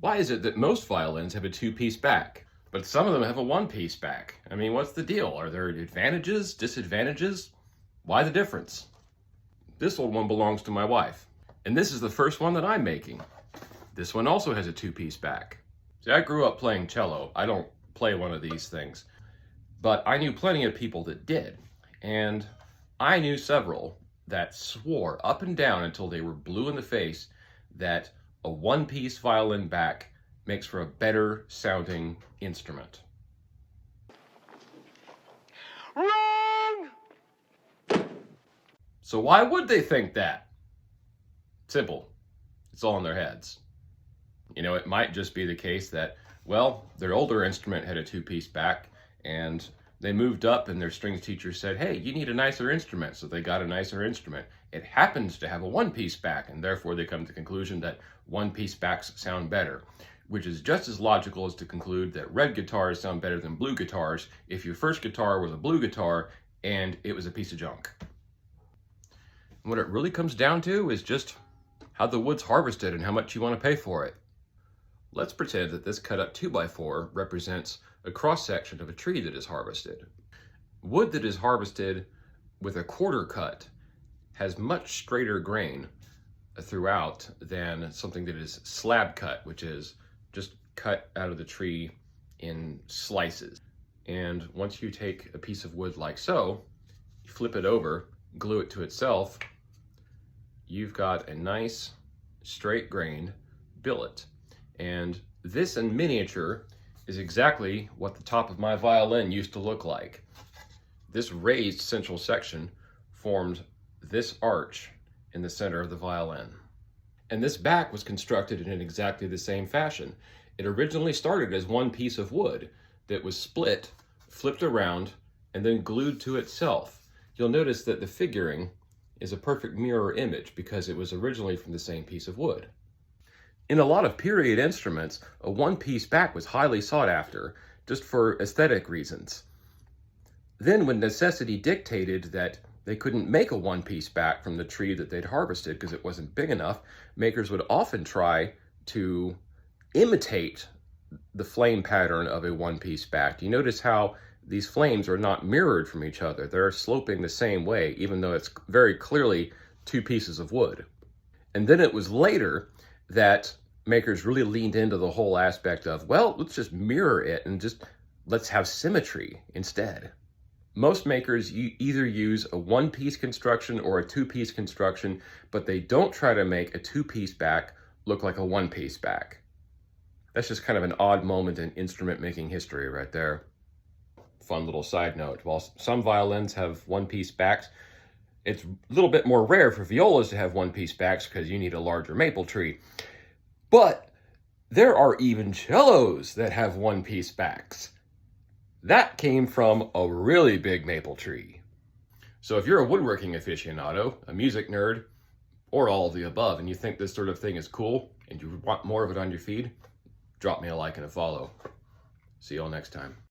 Why is it that most violins have a two-piece back, but some of them have a one-piece back? I mean, what's the deal? Are there advantages, disadvantages? Why the difference? This old one belongs to my wife, and this is the first one that I'm making. This one also has a two-piece back. See, I grew up playing cello. I don't play one of these things, but I knew plenty of people that did, and I knew several that swore up and down until they were blue in the face that a one-piece violin back makes for a better sounding instrument. Wrong! So why would they think that? Simple. It's all in their heads. You know, it might just be the case that, well, their older instrument had a two-piece back and they moved up and their strings teacher said, hey, you need a nicer instrument. So they got a nicer instrument. It happens to have a one-piece back, and therefore they come to the conclusion that one-piece backs sound better, which is just as logical as to conclude that red guitars sound better than blue guitars if your first guitar was a blue guitar and it was a piece of junk. And what it really comes down to is just how the wood's harvested and how much you want to pay for it. Let's pretend that this cut up 2x4 represents a cross-section of a tree that is harvested. Wood that is harvested with a quarter cut has much straighter grain throughout than something that is slab cut, which is just cut out of the tree in slices. And once you take a piece of wood like so, you flip it over, glue it to itself, you've got a nice straight grained billet. And this in miniature is exactly what the top of my violin used to look like. This raised central section formed this arch in the center of the violin. And this back was constructed in exactly the same fashion. It originally started as one piece of wood that was split, flipped around, and then glued to itself. You'll notice that the figuring is a perfect mirror image because it was originally from the same piece of wood. In a lot of period instruments, a one-piece back was highly sought after, just for aesthetic reasons. Then when necessity dictated that they couldn't make a one-piece back from the tree that they'd harvested because it wasn't big enough, makers would often try to imitate the flame pattern of a one-piece back. You notice how these flames are not mirrored from each other. They're sloping the same way, even though it's very clearly two pieces of wood. And then it was later that makers really leaned into the whole aspect of, well, let's just mirror it and just let's have symmetry instead. Most makers either use a one-piece construction or a two-piece construction, but they don't try to make a two-piece back look like a one-piece back. That's just kind of an odd moment in instrument making history right there. Fun little side note. While some violins have one-piece backs, it's a little bit more rare for violas to have one-piece backs because you need a larger maple tree. But there are even cellos that have one-piece backs. That came from a really big maple tree. So if you're a woodworking aficionado, a music nerd, or all of the above, and you think this sort of thing is cool and you want more of it on your feed, drop me a like and a follow. See you all next time.